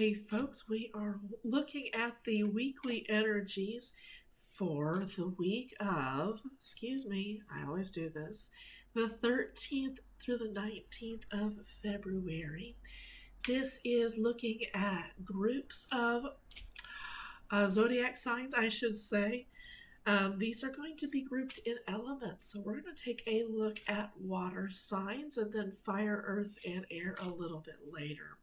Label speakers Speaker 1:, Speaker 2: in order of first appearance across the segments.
Speaker 1: Okay, folks, we are looking at the weekly energies for the week of, I always do this, the 13th through the 19th of February. This is looking at groups of zodiac signs, I should say. These are going to be grouped in elements. So we're going to take a look at water signs and then fire, earth, and air a little bit later.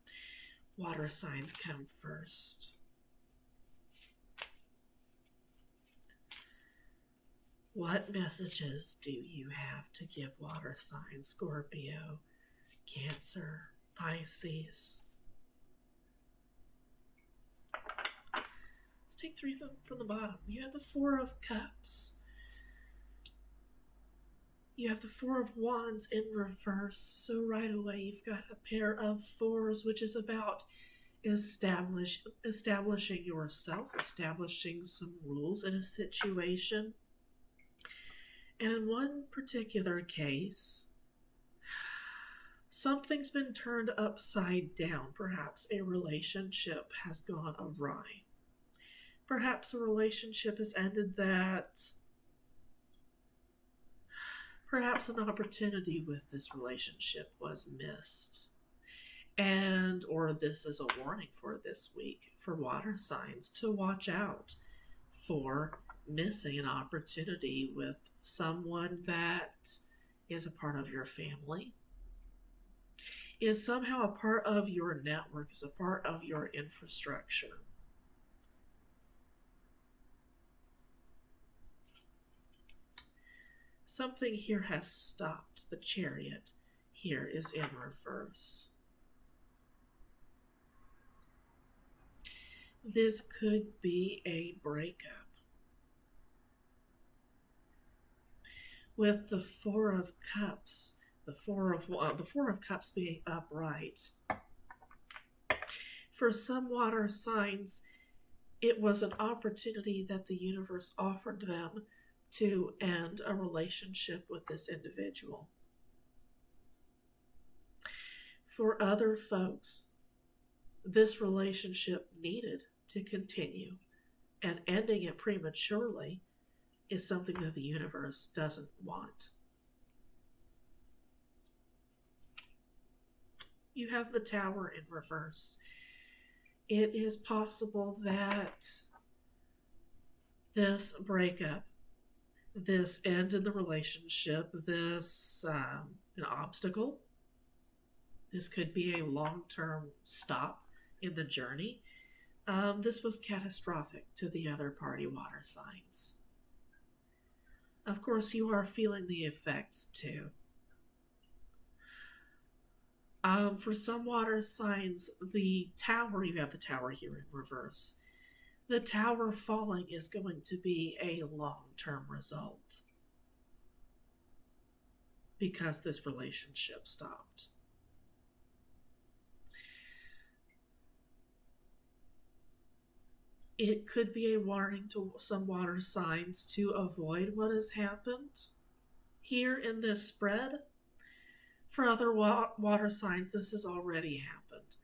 Speaker 1: Water signs come first. What messages do you have to give water signs? Scorpio, Cancer, Pisces. Let's take three from the bottom. You have the Four of Cups. You have the Four of Wands in reverse. So right away you've got a pair of fours, which is about establishing yourself, establishing some rules in a situation. And in one particular case, something's been turned upside down. Perhaps a relationship has gone awry. Perhaps a relationship has ended that perhaps an opportunity with this relationship was missed. And, or this is a warning for this week for water signs to watch out for missing an opportunity with someone that is a part of your family, is somehow a part of your network, is a part of your infrastructure. Something here has stopped. The Chariot here is in reverse. This could be a breakup. With the Four of Cups, the Four of Cups being upright. For some water signs, it was an opportunity that the universe offered them to end a relationship with this individual. For other folks, this relationship needed to continue, and ending it prematurely is something that the universe doesn't want. You have the Tower in reverse. It is possible that this breakup, this end in the relationship, this an obstacle, this could be a long-term stop in the journey. This was catastrophic to the other party water signs. Of course, you are feeling the effects too. For some water signs, the Tower, you have the Tower here in reverse. The Tower falling is going to be a long-term result because this relationship stopped. It could be a warning to some water signs to avoid what has happened here in this spread. For other water signs, this has already happened.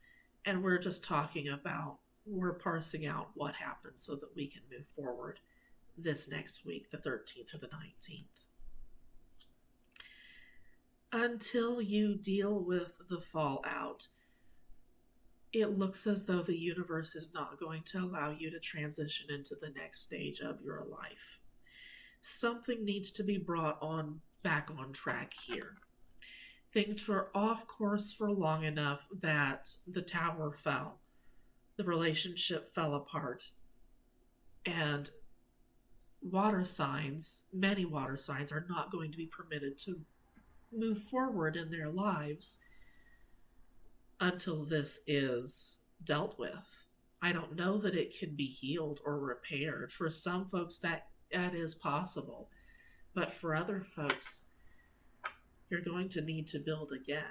Speaker 1: And we're just talking about, we're parsing out what happened so that we can move forward this next week, the 13th or the 19th. Until you deal with the fallout, it looks as though the universe is not going to allow you to transition into the next stage of your life. Something needs to be brought back on track here. Things were off course for long enough that the Tower fell. The relationship fell apart. And water signs, many water signs, are not going to be permitted to move forward in their lives until this is dealt with. I don't know that it can be healed or repaired. For some folks, that is possible. But for other folks, you're going to need to build again.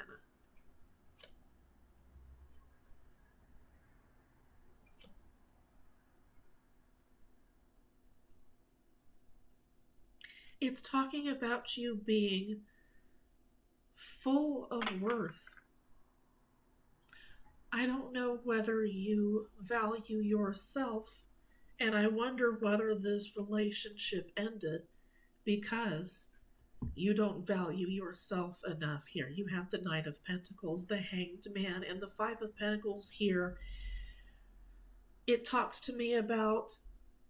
Speaker 1: It's talking about you being full of worth. I don't know whether you value yourself, and I wonder whether this relationship ended because you don't value yourself enough here. You have the Knight of Pentacles, the Hanged Man, and the Five of Pentacles here. It talks to me about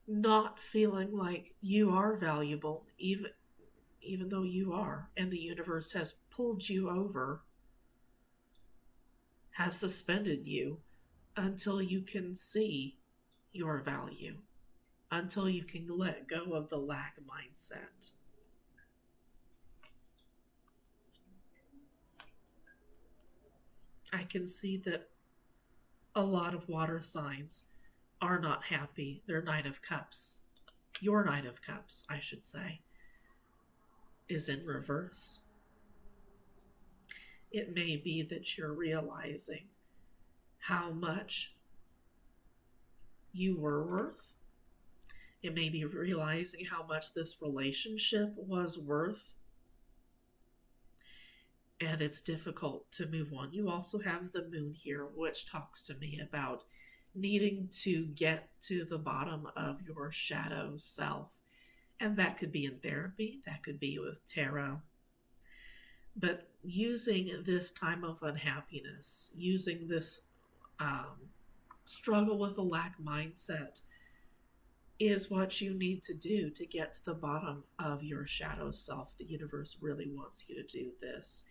Speaker 1: not feeling like you are valuable, even though you are, and the universe has pulled you over, has suspended you until you can see your value, until you can let go of the lack mindset. I can see that a lot of water signs are not happy. Their Knight of Cups, your Knight of Cups, I should say, is in reverse. It may be that you're realizing how much you were worth. It may be realizing how much this relationship was worth. And it's difficult to move on. You also have the Moon here, which talks to me about needing to get to the bottom of your shadow self. And that could be in therapy, that could be with tarot. But using this time of unhappiness, using this struggle with a lack mindset, is what you need to do to get to the bottom of your shadow self. The universe really wants you to do this.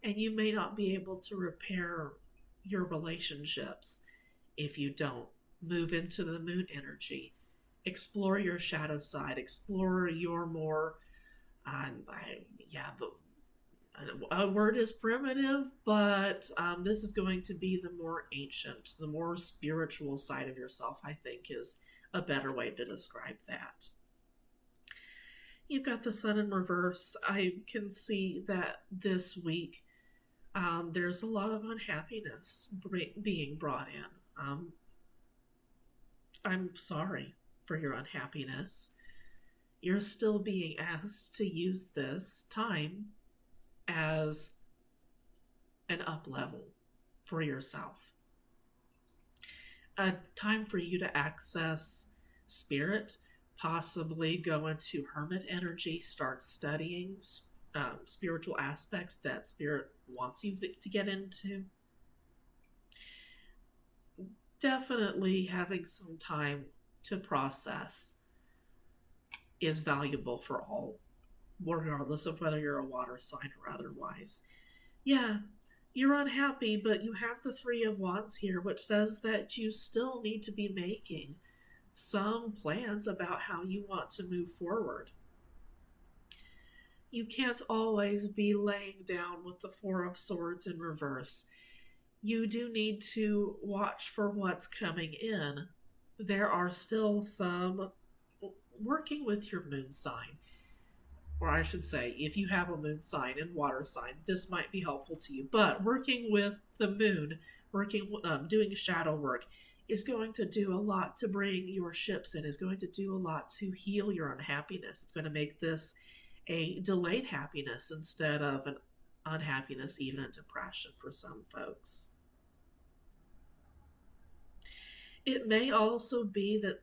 Speaker 1: And you may not be able to repair your relationships if you don't move into the Moon energy. Explore your shadow side. Explore your more, a word is primitive, but this is going to be the more ancient, the more spiritual side of yourself, I think, is a better way to describe that. You've got the Sun in reverse. I can see that this week there's a lot of unhappiness being brought in. I'm sorry for your unhappiness. You're still being asked to use this time as an up level for yourself. A time for you to access spirit, possibly go into hermit energy, start studying spiritual aspects that spirit wants you to get into. Definitely having some time to process is valuable for all, regardless of whether you're a water sign or otherwise. Yeah, you're unhappy, but you have the Three of Wands here, which says that you still need to be making some plans about how you want to move forward. You can't always be laying down with the Four of Swords in reverse. You do need to watch for what's coming in. There are still some working with your moon sign, or I should say, if you have a moon sign and water sign, this might be helpful to you. But working with the moon, doing shadow work, is going to do a lot to bring your ships in, is going to do a lot to heal your unhappiness. It's going to make this a delayed happiness instead of an unhappiness, even a depression for some folks. It may also be that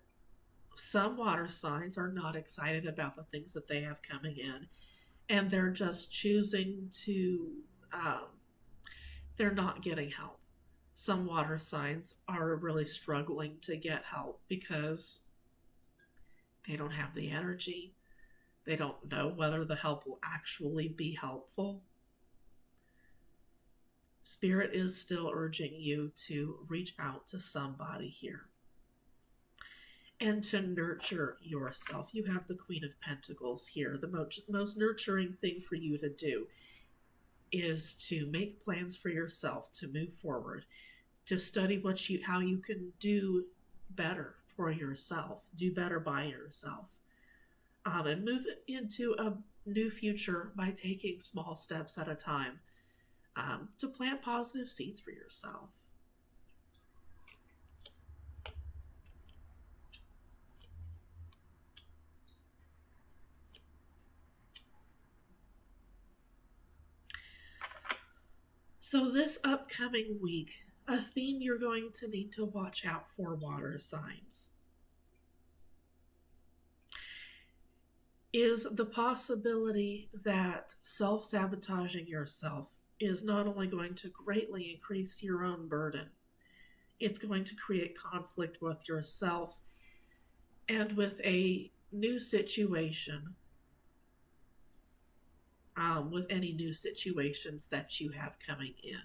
Speaker 1: some water signs are not excited about the things that they have coming in, and they're just choosing to, they're not getting help. Some water signs are really struggling to get help because they don't have the energy. They don't know whether the help will actually be helpful. Spirit is still urging you to reach out to somebody here and to nurture yourself. You have the Queen of Pentacles here. The most nurturing thing for you to do is to make plans for yourself to move forward, to study how you can do better for yourself, do better by yourself, and move into a new future by taking small steps at a time, to plant positive seeds for yourself. So this upcoming week, A theme you're going to need to watch out for, water signs, is the possibility that self-sabotaging yourself is not only going to greatly increase your own burden, it's going to create conflict with yourself and with a new situation, with any new situations that you have coming in.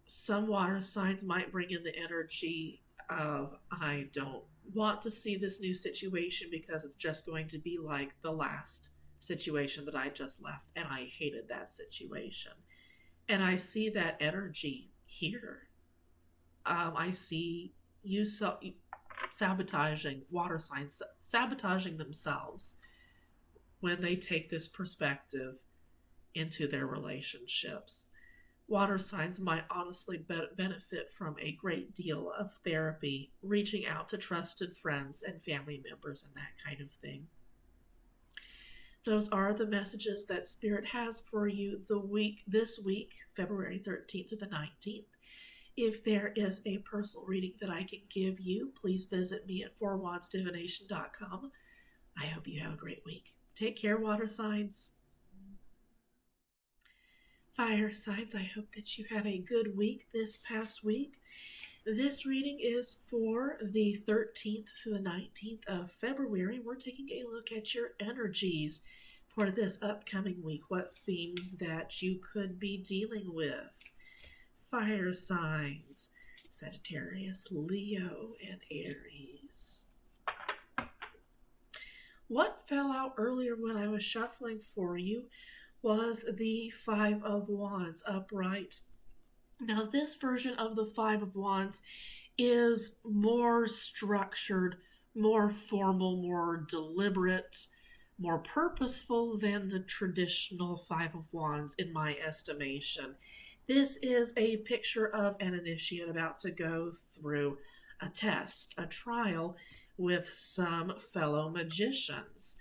Speaker 1: Some water signs might bring in the energy of, I don't want to see this new situation because it's just going to be like the last situation that I just left, and I hated that situation. And I see that energy here. I see you sabotaging, water signs sabotaging themselves when they take this perspective into their relationships. Water signs might honestly benefit from a great deal of therapy, reaching out to trusted friends and family members and that kind of thing. Those are the messages that Spirit has for you this week, February 13th to the 19th. If there is a personal reading that I can give you, please visit me at fourwandsdivination.com. I hope you have a great week. Take care, water signs. Fire signs, I hope that you had a good week this past week. This reading is for the 13th to the 19th of February. We're taking a look at your energies for this upcoming week, what themes that you could be dealing with. Fire signs, Sagittarius, Leo, and Aries. What fell out earlier when I was shuffling for you was the Five of Wands upright. Now, this version of the Five of Wands is more structured, more formal, more deliberate, more purposeful than the traditional Five of Wands, in my estimation. This is a picture of an initiate about to go through a test, a trial with some fellow magicians.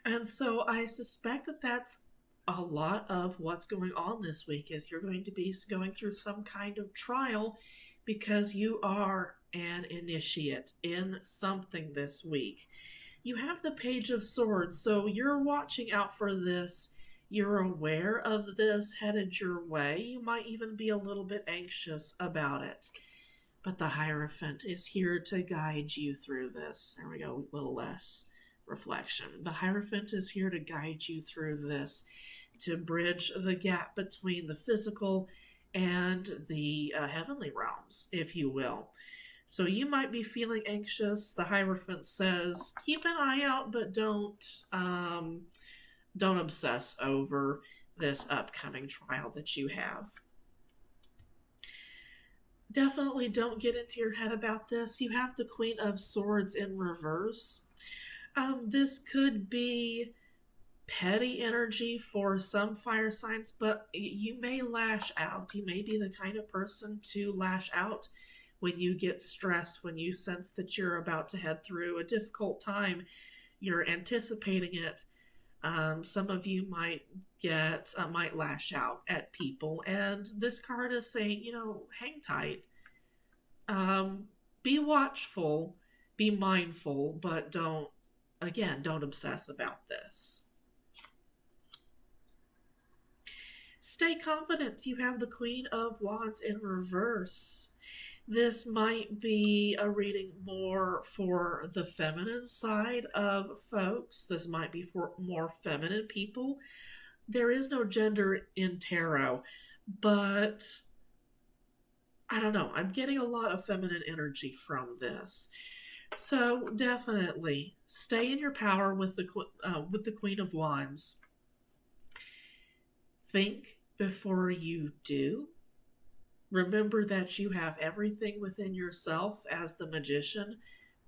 Speaker 1: And so I suspect that that's a lot of what's going on this week, is you're going to be going through some kind of trial because you are an initiate in something this week. You have the Page of Swords, so you're watching out for this. You're aware of this headed your way. You might even be a little bit anxious about it. But the Hierophant is here to guide you through this. There we go, a little less reflection. The Hierophant is here to guide you through this, to bridge the gap between the physical and the heavenly realms, if you will. So you might be feeling anxious. The Hierophant says, keep an eye out, but don't obsess over this upcoming trial that you have. Definitely don't get into your head about this. You have the Queen of Swords in reverse. This could be petty energy for some fire signs, but you may lash out. You may be the kind of person to lash out when you get stressed, when you sense that you're about to head through a difficult time. You're anticipating it. Some of you might lash out at people, and this card is saying, hang tight. Be watchful, be mindful, but don't obsess about this. Stay confident. You have the Queen of Wands in reverse. This might be a reading more for the feminine side of folks. This might be for more feminine people. There is no gender in tarot, but I don't know. I'm getting a lot of feminine energy from this. So definitely stay in your power with the Queen of Wands. Think before you do. Remember that you have everything within yourself as the magician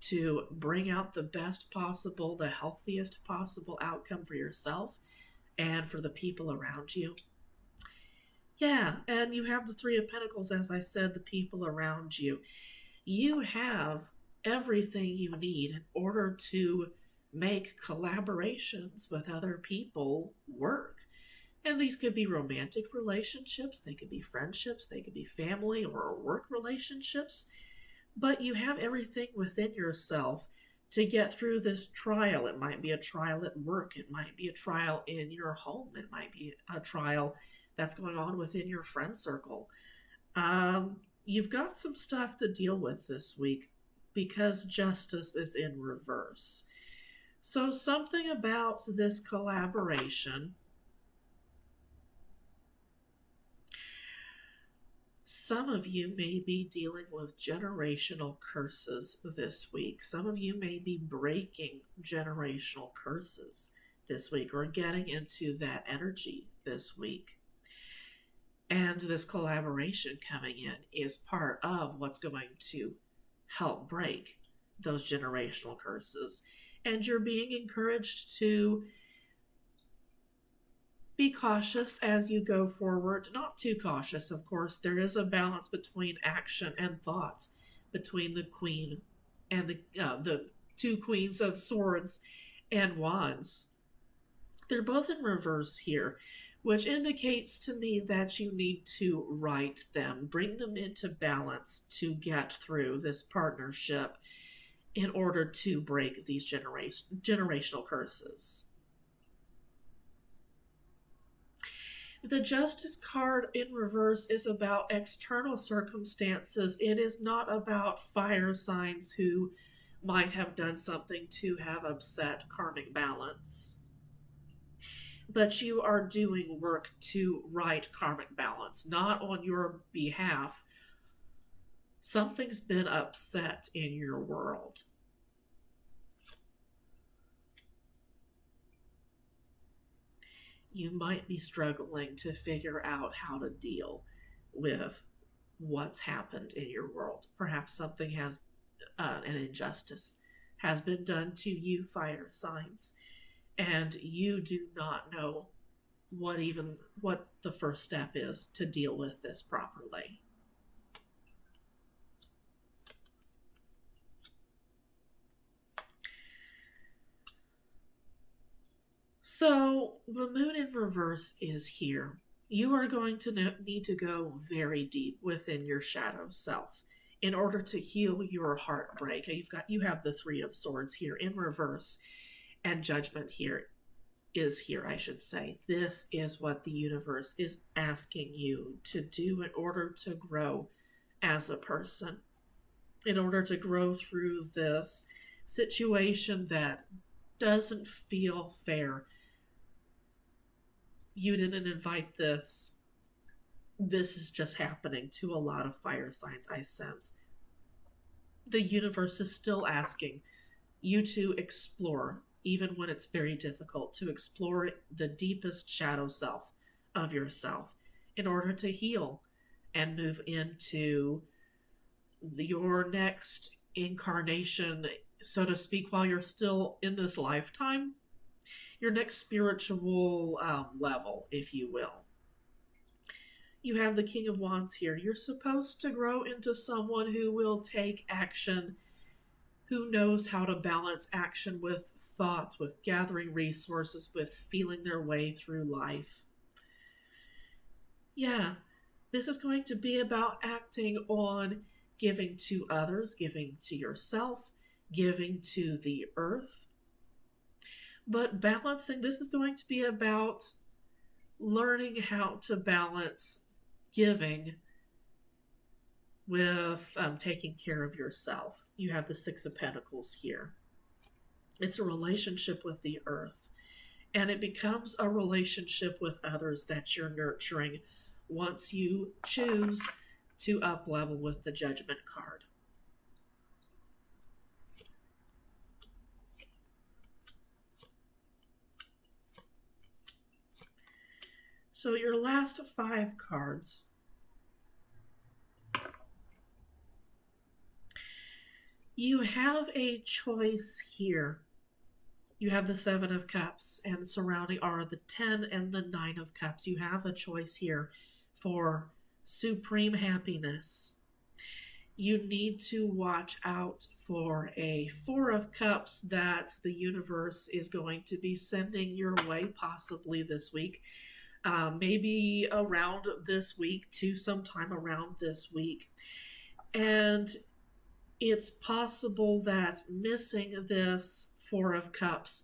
Speaker 1: to bring out the best possible, the healthiest possible outcome for yourself and for the people around you. Yeah, and you have the Three of Pentacles, as I said, the people around you. You have everything you need in order to make collaborations with other people work. And these could be romantic relationships, they could be friendships, they could be family or work relationships. But you have everything within yourself to get through this trial. It might be a trial at work, it might be a trial in your home, it might be a trial that's going on within your friend circle. You've got some stuff to deal with this week because justice is in reverse. So, something about this collaboration. Some of you may be dealing with generational curses this week. Some of you may be breaking generational curses this week or getting into that energy this week. And this collaboration coming in is part of what's going to help break those generational curses. And you're being encouraged to be cautious as you go forward. Not too cautious, of course. There is a balance between action and thought, between the queen and the two queens of swords and wands. They're both in reverse here, which indicates to me that you need to right them, bring them into balance to get through this partnership in order to break these generational curses. The Justice card in reverse is about external circumstances. It is not about fire signs who might have done something to have upset karmic balance. But you are doing work to right karmic balance, not on your behalf. Something's been upset in your world. You might be struggling to figure out how to deal with what's happened in your world. Perhaps something has, an injustice has been done to you, fire signs, and you do not know what the first step is to deal with this properly. So the moon in reverse is here. You are going to need to go very deep within your shadow self in order to heal your heartbreak. You have the Three of Swords here in reverse, and Judgment is here, I should say. This is what the universe is asking you to do in order to grow as a person, in order to grow through this situation that doesn't feel fair. You didn't invite this. This is just happening to a lot of fire signs, I sense. The universe is still asking you to explore, even when it's very difficult, to explore the deepest shadow self of yourself in order to heal and move into your next incarnation, so to speak, while you're still in this lifetime. Your next spiritual level, if you will. You have the King of Wands here. You're supposed to grow into someone who will take action, who knows how to balance action with thought, with gathering resources, with feeling their way through life. Yeah, this is going to be about acting on giving to others, giving to yourself, giving to the earth. But balancing, this is going to be about learning how to balance giving with taking care of yourself. You have the Six of Pentacles here. It's a relationship with the earth, and it becomes a relationship with others that you're nurturing once you choose to up level with the Judgment card. So your last 5 cards. You have a choice here. You have the 7 of Cups, and surrounding are the 10 and the 9 of Cups. You have a choice here for supreme happiness. You need to watch out for a 4 of Cups that the universe is going to be sending your way possibly this week. maybe around this week to sometime around this week. And it's possible that missing this Four of Cups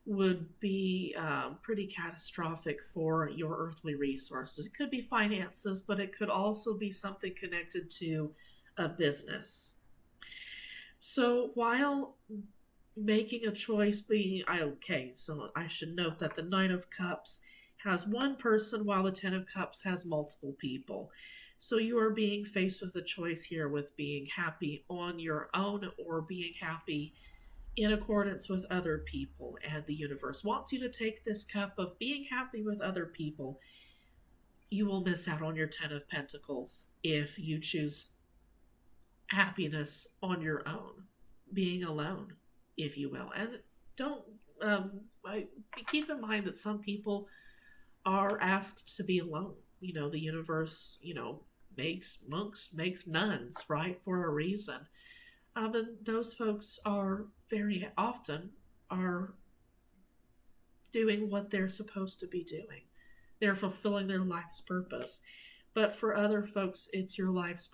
Speaker 1: would be pretty catastrophic for your earthly resources. It could be finances, but it could also be something connected to a business. So while making a choice being okay, so I should note that the Nine of Cups has one person while the Ten of Cups has multiple people. So you are being faced with a choice here with being happy on your own or being happy in accordance with other people. And the universe wants you to take this cup of being happy with other people. You will miss out on your Ten of Pentacles if you choose happiness on your own, being alone, if you will. And don't keep in mind that some people are asked to be alone. The universe, makes monks, makes nuns, right, for a reason. And those folks are very often are doing what they're supposed to be doing. They're fulfilling their life's purpose. But for other folks, it's your life's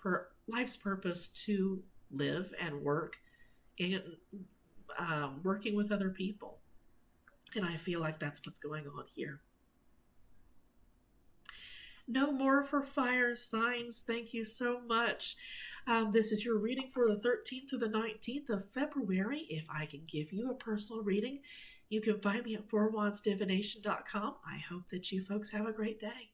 Speaker 1: purpose to live and work and working with other people. And I feel like that's what's going on here. No more for fire signs. Thank you so much. This is your reading for the 13th to the 19th of February. If I can give you a personal reading, you can find me at fourwandsdivination.com. I hope that you folks have a great day.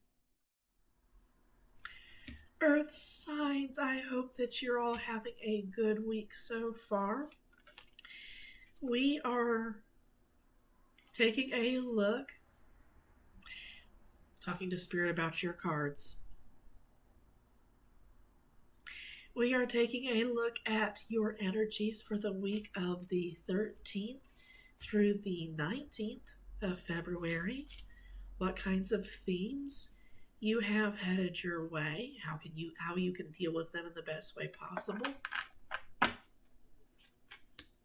Speaker 1: Earth signs, I hope that you're all having a good week so far. We are taking a look, talking to Spirit about your cards. We are taking a look at your energies for the week of the 13th through the 19th of February. What kinds of themes you have headed your way, how you can deal with them in the best way possible.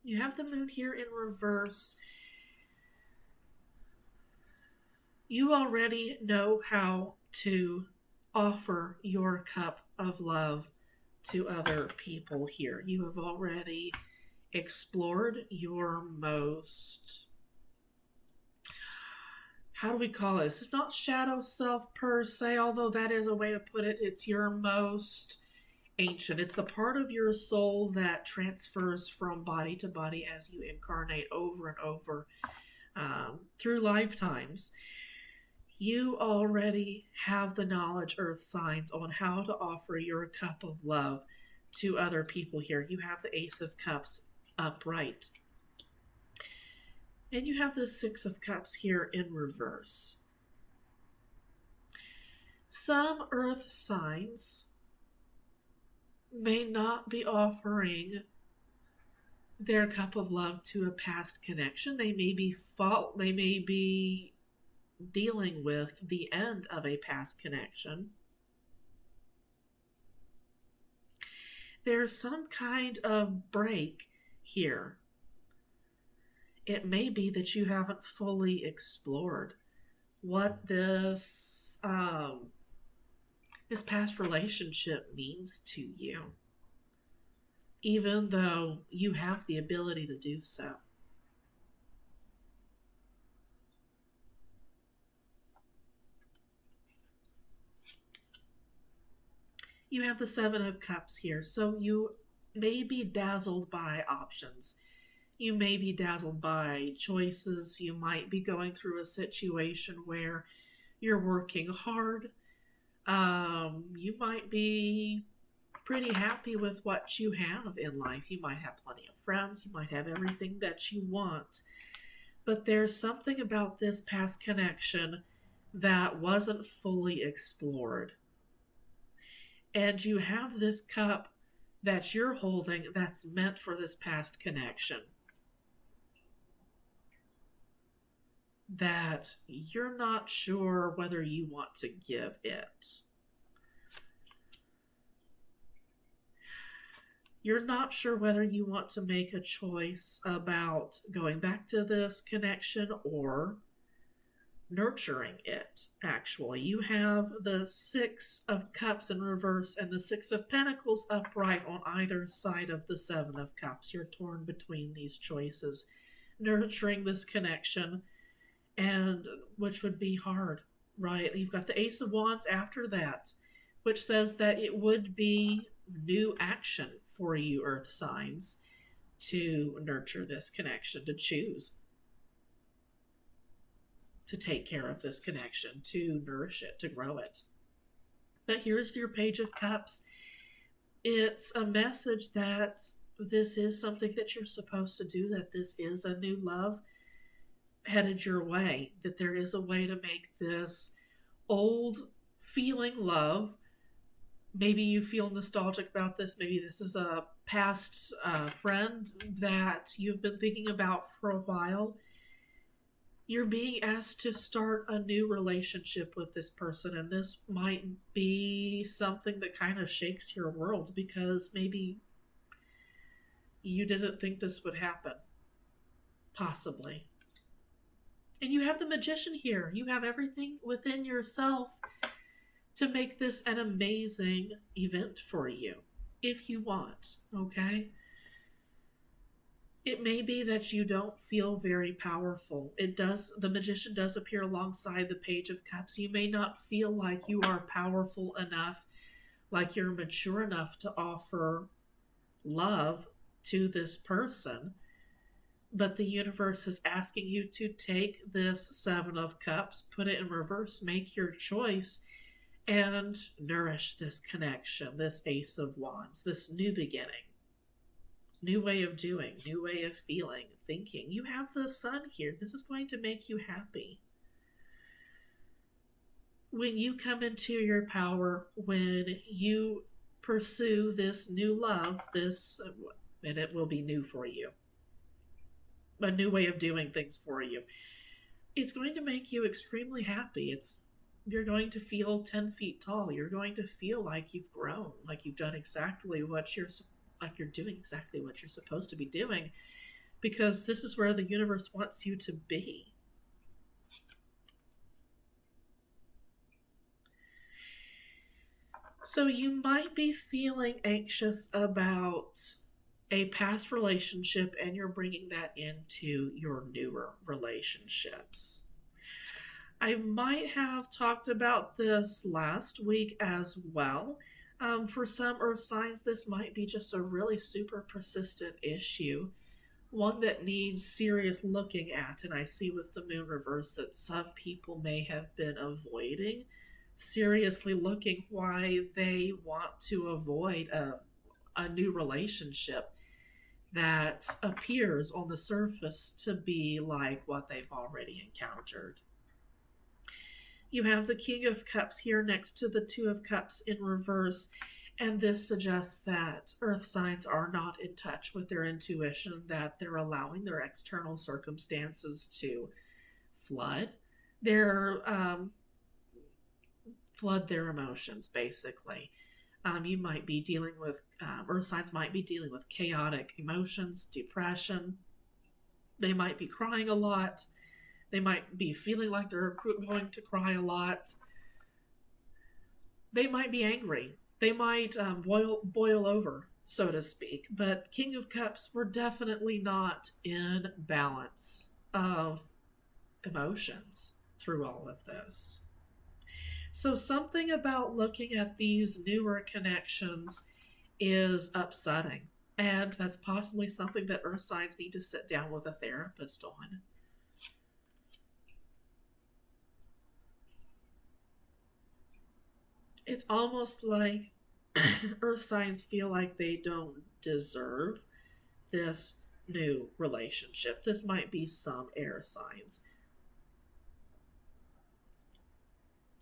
Speaker 1: You have the moon here in reverse. You already know how to offer your cup of love to other people here. You have already explored your most, how do we call it? This is not shadow self per se, although that is a way to put it. It's your most ancient. It's the part of your soul that transfers from body to body as you incarnate over and over through lifetimes. You already have the knowledge, earth signs, on how to offer your cup of love to other people here. You have the Ace of Cups upright. And you have the Six of Cups here in reverse. Some earth signs may not be offering their cup of love to a past connection. They may be dealing with the end of a past connection. There's some kind of break here. It may be that you haven't fully explored what this past relationship means to you, even though you have the ability to do so. You have the Seven of Cups here, so you may be dazzled by options. You may be dazzled by choices. You might be going through a situation where you're working hard. You might be pretty happy with what you have in life. You might have plenty of friends. You might have everything that you want. But there's something about this past connection that wasn't fully explored. And you have this cup that you're holding that's meant for this past connection that you're not sure whether you want to give it. You're not sure whether you want to make a choice about going back to this connection or nurturing it. actually. You have the Six of Cups in reverse and the Six of Pentacles upright on either side of the Seven of Cups. You're torn between these choices, nurturing this connection, and which would be hard, right? You've got the Ace of Wands after that, which says that it would be new action for you, Earth signs, to nurture this connection, to choose to take care of this connection, to nourish it, to grow it. But here's your Page of Cups. It's a message that this is something that you're supposed to do, that this is a new love headed your way, that there is a way to make this old feeling love. Maybe you feel nostalgic about this. Maybe this is a past friend that you've been thinking about for a while. You're being asked to start a new relationship with this person, and this might be something that kind of shakes your world because maybe you didn't think this would happen. Possibly. And you have the Magician here. You have everything within yourself to make this an amazing event for you, if you want, okay? It may be that you don't feel very powerful. The Magician does appear alongside the Page of Cups. You may not feel like you are powerful enough, like you're mature enough to offer love to this person. But the universe is asking you to take this Seven of Cups, put it in reverse, make your choice, and nourish this connection, this Ace of Wands, this new beginning. New way of doing, new way of feeling, thinking. You have the Sun here. This is going to make you happy. When you come into your power, when you pursue this new love, and it will be new for you, a new way of doing things for you, it's going to make you extremely happy. You're going to feel 10 feet tall. You're going to feel like you've grown, like you've done exactly what you're doing exactly what you're supposed to be doing, because this is where the universe wants you to be. So you might be feeling anxious about a past relationship, and you're bringing that into your newer relationships. I might have talked about this last week as well. For some Earth signs, this might be just a really super persistent issue, one that needs serious looking at. And I see with the Moon reverse that some people may have been avoiding seriously looking why they want to avoid a new relationship that appears on the surface to be like what they've already encountered. You have the King of Cups here next to the Two of Cups in reverse, and this suggests that Earth signs are not in touch with their intuition, that they're allowing their external circumstances to flood their emotions, basically. You might be dealing with, Earth signs might be dealing with chaotic emotions, depression. They might be crying a lot. They might be feeling like they're going to cry a lot. They might be angry. They might boil over, so to speak. But King of Cups, we're definitely not in balance of emotions through all of this. So something about looking at these newer connections is upsetting. And that's possibly something that Earth signs need to sit down with a therapist on. It's almost like Earth signs feel like they don't deserve this new relationship. This might be some air signs.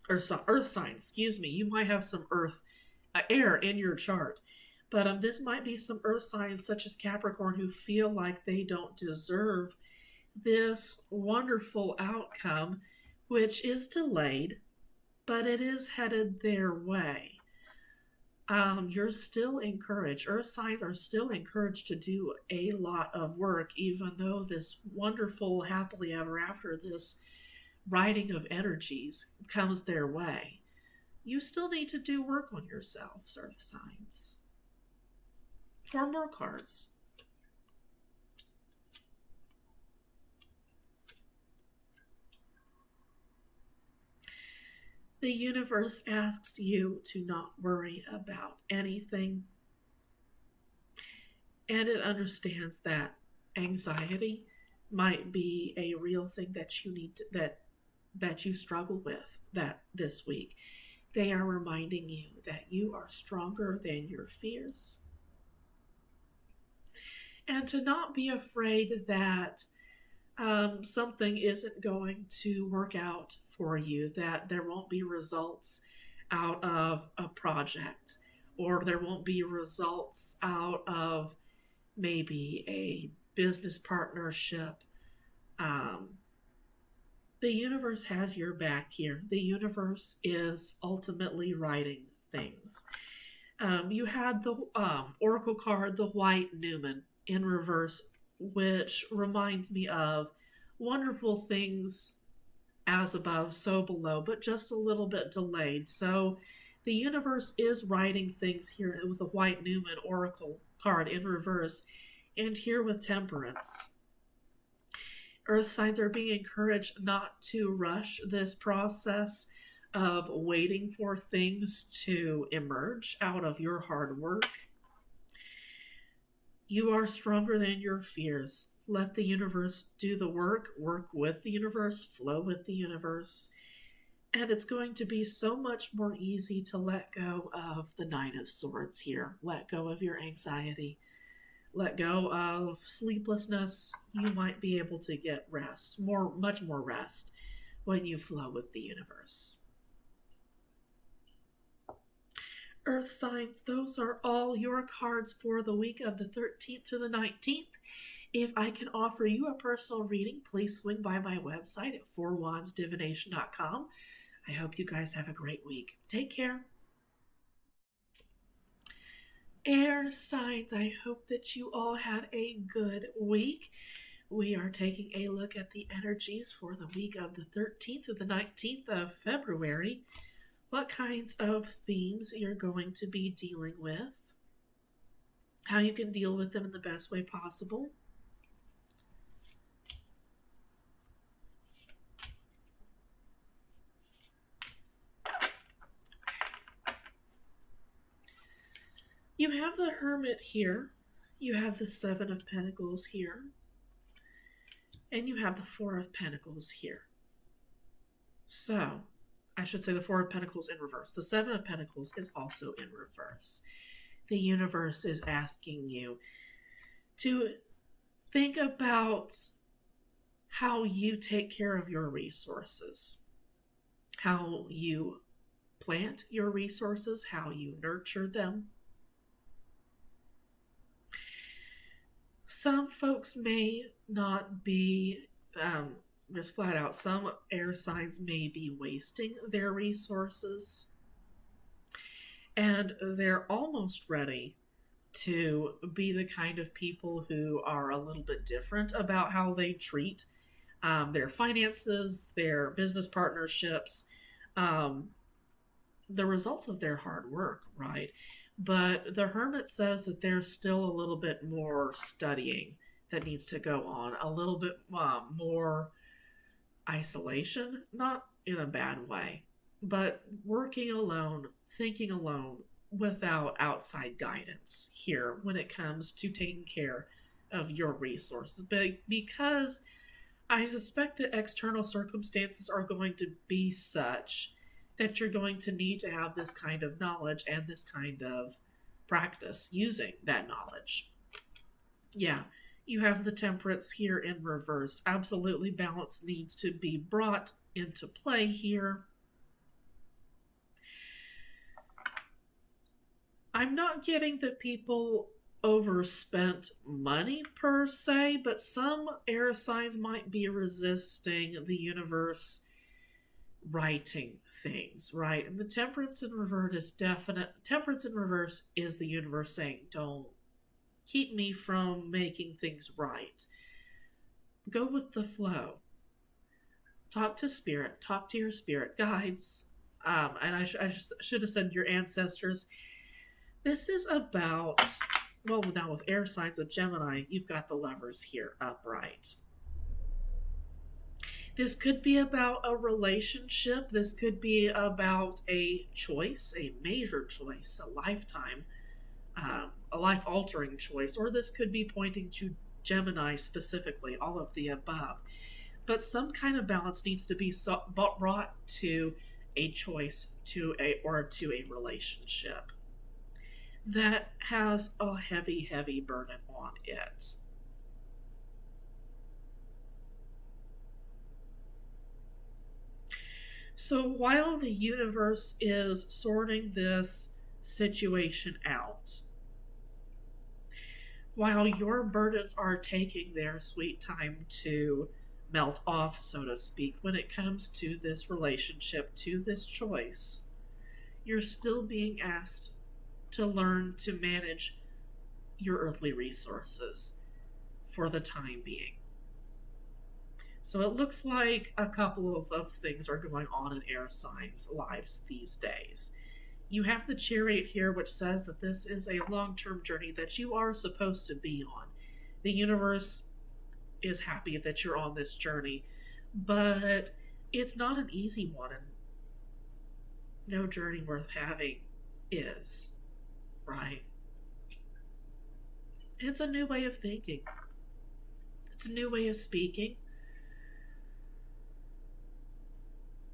Speaker 1: Or some Earth signs, excuse me. You might have some air in your chart. But this might be some Earth signs such as Capricorn who feel like they don't deserve this wonderful outcome, which is delayed, but it is headed their way. You're still encouraged. Earth signs are still encouraged to do a lot of work, even though this wonderful happily ever after, this writing of energies comes their way, you still need to do work on yourselves, earth signs. 4 more cards. The universe asks you to not worry about anything, and it understands that anxiety might be a real thing that you need to, that you struggle with that this week. They are reminding you that you are stronger than your fears, and to not be afraid that something isn't going to work out for you, that there won't be results out of a project, or there won't be results out of maybe a business partnership. The universe has your back here. The universe is ultimately writing things. You had the Oracle card, the White Newman, in reverse, which reminds me of wonderful things as above, so below, but just a little bit delayed. So the universe is writing things here with the White Newman Oracle card in reverse, and here with Temperance. Earth signs are being encouraged not to rush this process of waiting for things to emerge out of your hard work. You are stronger than your fears. Let the universe do the work with the universe, flow with the universe. And it's going to be so much more easy to let go of the Nine of Swords here. Let go of your anxiety. Let go of sleeplessness. You might be able to get rest, much more rest, when you flow with the universe. Earth signs, those are all your cards for the week of the 13th to the 19th. If I can offer you a personal reading, please swing by my website at fourwandsdivination.com. I hope you guys have a great week. Take care. Air signs, I hope that you all had a good week. We are taking a look at the energies for the week of the 13th to the 19th of February. What kinds of themes you're going to be dealing with, how you can deal with them in the best way possible. You have the Hermit here, you have the Seven of Pentacles here, and you have the Four of Pentacles here. So, I should say the Four of Pentacles in reverse. The Seven of Pentacles is also in reverse. The universe is asking you to think about how you take care of your resources, how you plant your resources, how you nurture them. Some folks may not be, just flat out, some air signs may be wasting their resources, and they're almost ready to be the kind of people who are a little bit different about how they treat their finances, their business partnerships, the results of their hard work, right? But the Hermit says that there's still a little bit more studying that needs to go on, a little bit more isolation, not in a bad way, but working alone, thinking alone, without outside guidance here when it comes to taking care of your resources. But because I suspect that external circumstances are going to be such that you're going to need to have this kind of knowledge and this kind of practice using that knowledge. Yeah, you have the Temperance here in reverse. Absolutely, balance needs to be brought into play here. I'm not getting that people overspent money per se, but some air signs might be resisting the universe writing things, right? And the Temperance in reverse is definite. Temperance in reverse is the universe saying, don't keep me from making things right. Go with the flow. Talk to spirit, talk to your spirit guides. And I should have said your ancestors. This is about, well, now with air signs with Gemini, you've got the lovers here upright. This could be about a relationship. This could be about a choice, a major choice, a lifetime, a life altering choice, or this could be pointing to Gemini specifically, all of the above. But some kind of balance needs to be brought to a choice, to a relationship that has a heavy, heavy burden on it. So while the universe is sorting this situation out, while your burdens are taking their sweet time to melt off, so to speak, when it comes to this relationship, to this choice, you're still being asked to learn to manage your earthly resources for the time being. So it looks like a couple of things are going on in air signs' lives these days. You have the Chariot here, which says that this is a long-term journey that you are supposed to be on. The universe is happy that you're on this journey, but it's not an easy one, and no journey worth having is, right? It's a new way of thinking. It's a new way of speaking.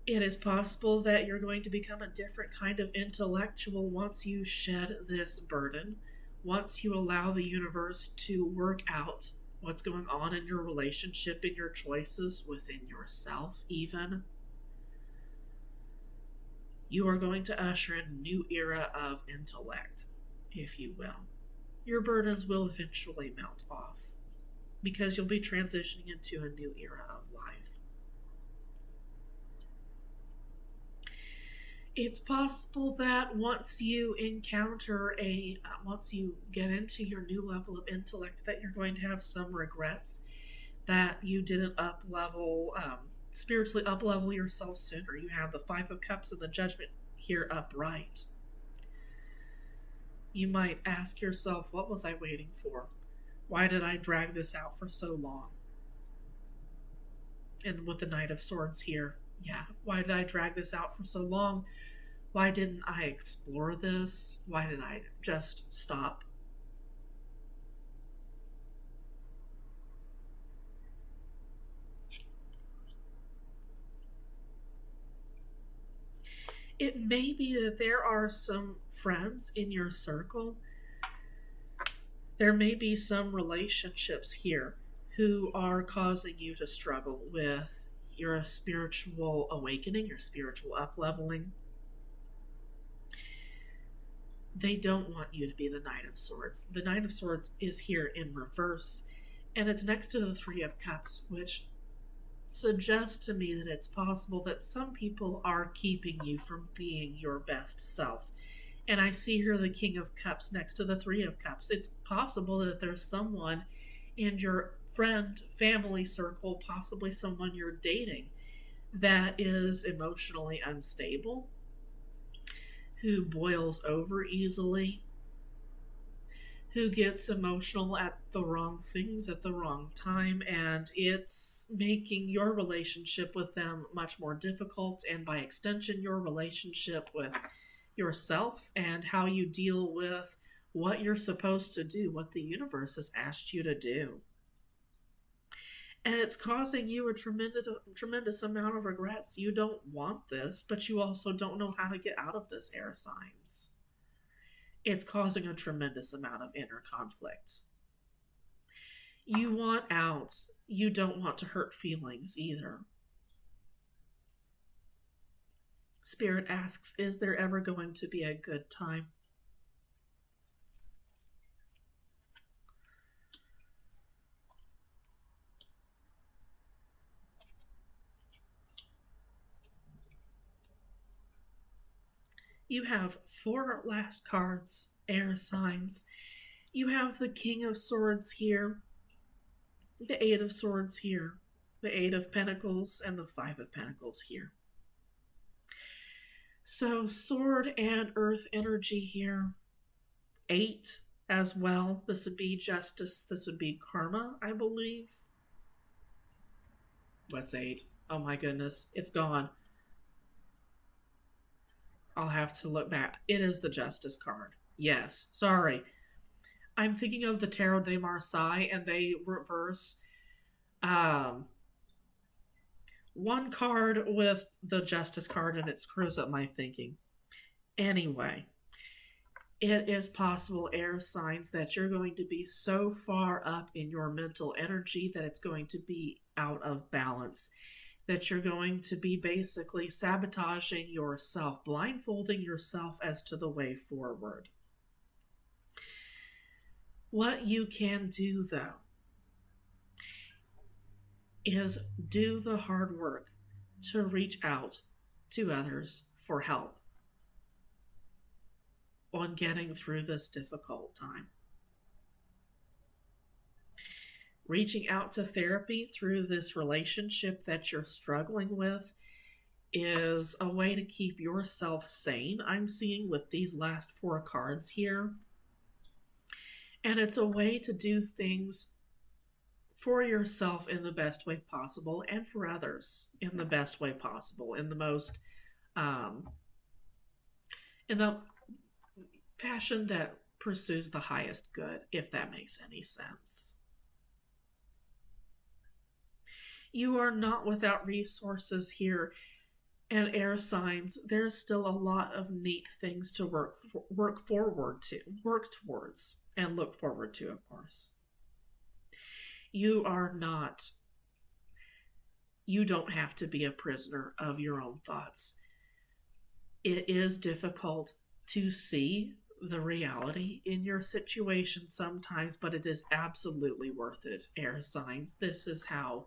Speaker 1: It is possible that you're going to become a different kind of intellectual once you shed this burden, once you allow the universe to work out what's going on in your relationship, in your choices within yourself, even. You are going to usher in a new era of intellect, if you will. Your burdens will eventually melt off because you'll be transitioning into a new era of life. It's possible that once you once you get into your new level of intellect, that you're going to have some regrets that you didn't spiritually up level yourself sooner. You have the Five of Cups and the Judgment here upright. You might ask yourself, what was I waiting for? Why did I drag this out for so long? And with the Knight of Swords here, yeah, why did I drag this out for so long? Why didn't I explore this? Why did I just stop? It may be that there are some friends in your circle. There may be some relationships here who are causing you to struggle with your spiritual awakening, your spiritual upleveling. They don't want you to be the Knight of Swords. The Knight of Swords is here in reverse, and it's next to the Three of Cups, which suggests to me that it's possible that some people are keeping you from being your best self. And I see here the King of Cups next to the Three of Cups. It's possible that there's someone in your friend, family circle, possibly someone you're dating, that is emotionally unstable, who boils over easily, who gets emotional at the wrong things at the wrong time, and it's making your relationship with them much more difficult, and by extension, your relationship with yourself and how you deal with what you're supposed to do, what the universe has asked you to do. And it's causing you a tremendous amount of regrets. You don't want this, but you also don't know how to get out of this, air signs. It's causing a tremendous amount of inner conflict. You want out. You don't want to hurt feelings either. Spirit asks, is there ever going to be a good time? You have 4 last cards, air signs. You have the King of Swords here, the Eight of Swords here, the Eight of Pentacles, and the Five of Pentacles here. So sword and earth energy here. 8 as well. This would be justice. This would be karma, I believe. What's 8? Oh my goodness. It's gone. I'll have to look back. It is the justice card. Yes. Sorry. I'm thinking of the Tarot de Marseille, and they reverse one card with the justice card, and it screws up my thinking. Anyway, it is possible, air signs, that you're going to be so far up in your mental energy that it's going to be out of balance, that you're going to be basically sabotaging yourself, blindfolding yourself as to the way forward. What you can do, though, is do the hard work to reach out to others for help on getting through this difficult time. Reaching out to therapy through this relationship that you're struggling with is a way to keep yourself sane, I'm seeing with these last 4 cards here. And it's a way to do things for yourself in the best way possible, and for others in the best way possible, in the most in the fashion that pursues the highest good, if that makes any sense. You are not without resources here, and air signs, there's still a lot of neat things to work towards, and look forward to, of course. You don't have to be a prisoner of your own thoughts. It is difficult to see the reality in your situation sometimes, but it is absolutely worth it, air signs. This is how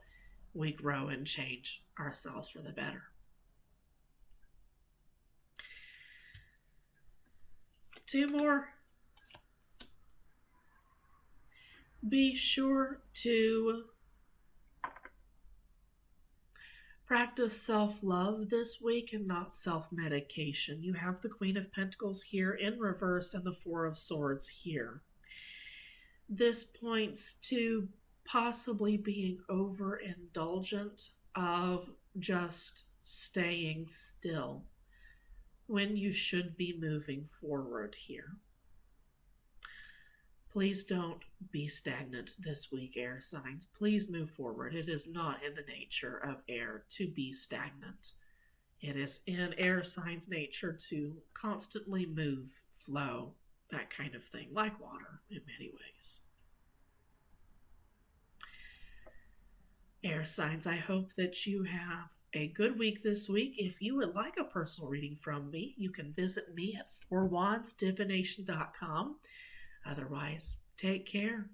Speaker 1: we grow and change ourselves for the better. Two more. Be sure to practice self-love this week and not self-medication. You have the Queen of Pentacles here in reverse and the Four of Swords here. This points to possibly being overindulgent of just staying still when you should be moving forward here. Please don't be stagnant this week, air signs. Please move forward. It is not in the nature of air to be stagnant. It is in air signs' nature to constantly move, flow, that kind of thing, like water in many ways. Air signs, I hope that you have a good week this week. If you would like a personal reading from me, you can visit me at fourwandsdivination.com. Otherwise, take care.